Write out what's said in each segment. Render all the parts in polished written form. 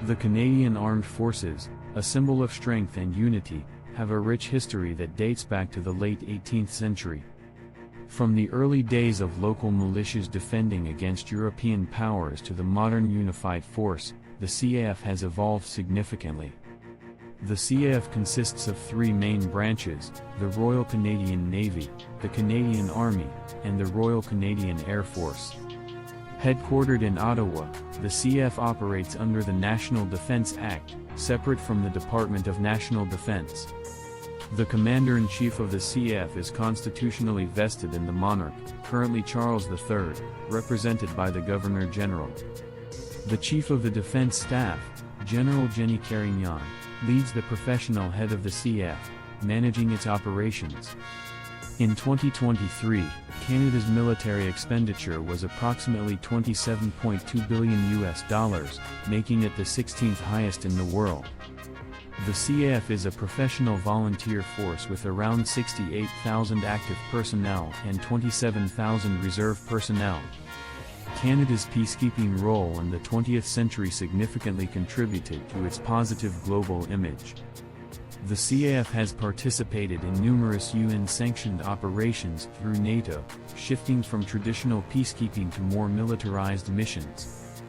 The Canadian Armed Forces, a symbol of strength and unity, have a rich history that dates back to the late 18th century. From the early days of local militias defending against European powers to the modern unified force, the CAF has evolved significantly. The CAF consists of three main branches: the Royal Canadian Navy, the Canadian Army, and the Royal Canadian Air Force. Headquartered in Ottawa, the CAF operates under the National Defence Act, separate from the Department of National Defence. The Commander-in-Chief of the CAF is constitutionally vested in the monarch, currently Charles III, represented by the Governor-General. The Chief of the Defence Staff, General Jenny Carignan, leads the professional head of the CAF, managing its operations. In 2023, Canada's military expenditure was approximately $27.2 billion, making it the 16th highest in the world. The CAF is a professional volunteer force with around 68,000 active personnel and 27,000 reserve personnel. Canada's peacekeeping role in the 20th century significantly contributed to its positive global image. The CAF has participated in numerous UN-sanctioned operations through NATO, shifting from traditional peacekeeping to more militarized missions.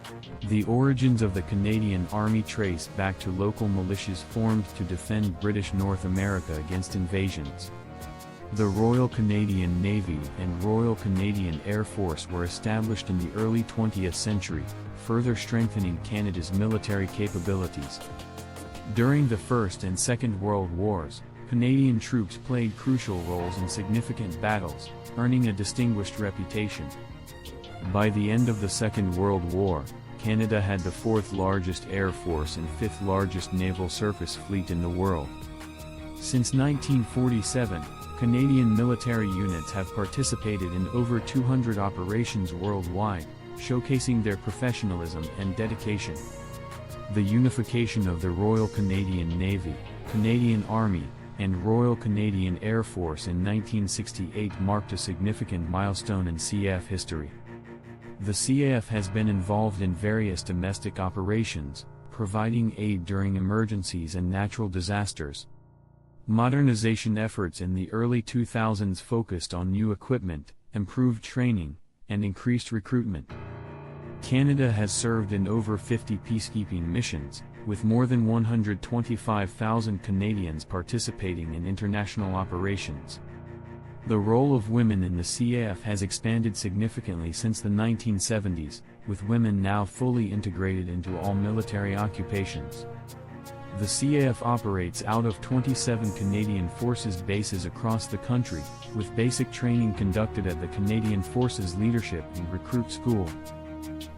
The origins of the Canadian Army trace back to local militias formed to defend British North America against invasions. The Royal Canadian Navy and Royal Canadian Air Force were established in the early 20th century, further strengthening Canada's military capabilities. During the First and Second World Wars, Canadian troops played crucial roles in significant battles, earning a distinguished reputation. By the end of the Second World War, Canada had the fourth largest air force and fifth largest naval surface fleet in the world. Since 1947, Canadian military units have participated in over 200 operations worldwide, showcasing their professionalism and dedication. The unification of the Royal Canadian Navy, Canadian Army, and Royal Canadian Air Force in 1968 marked a significant milestone in CAF history. The CAF has been involved in various domestic operations, providing aid during emergencies and natural disasters. Modernization efforts in the early 2000s focused on new equipment, improved training, and increased recruitment. Canada has served in over 50 peacekeeping missions, with more than 125,000 Canadians participating in international operations. The role of women in the CAF has expanded significantly since the 1970s, with women now fully integrated into all military occupations. The CAF operates out of 27 Canadian Forces bases across the country, with basic training conducted at the Canadian Forces Leadership and Recruit School.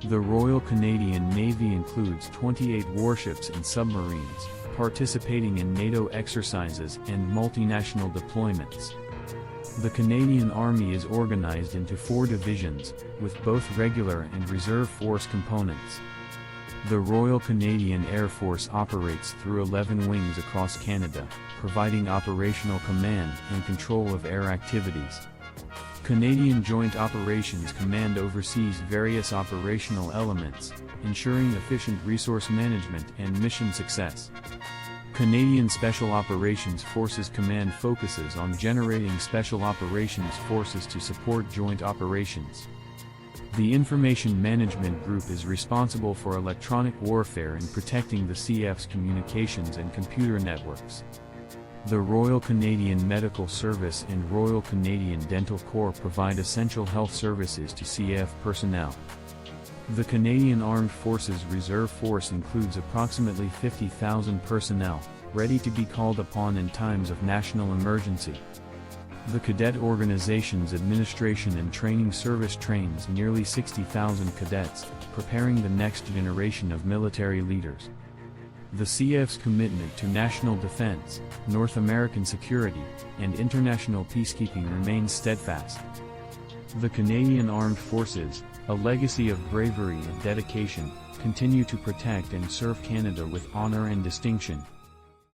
The Royal Canadian Navy includes 28 warships and submarines, participating in NATO exercises and multinational deployments. The Canadian Army is organized into 4 divisions, with both regular and reserve force components. The Royal Canadian Air Force operates through 11 wings across Canada, providing operational command and control of air activities. Canadian Joint Operations Command oversees various operational elements, ensuring efficient resource management and mission success. Canadian Special Operations Forces Command focuses on generating special operations forces to support joint operations. The Information Management Group is responsible for electronic warfare and protecting the CAF's communications and computer networks. The Royal Canadian Medical Service and Royal Canadian Dental Corps provide essential health services to CAF personnel. The Canadian Armed Forces Reserve Force includes approximately 50,000 personnel, ready to be called upon in times of national emergency. The Cadet Organizations Administration and Training Service trains nearly 60,000 cadets, preparing the next generation of military leaders. The CAF's commitment to national defense, North American security, and international peacekeeping remains steadfast. The Canadian Armed Forces, a legacy of bravery and dedication, continue to protect and serve Canada with honor and distinction.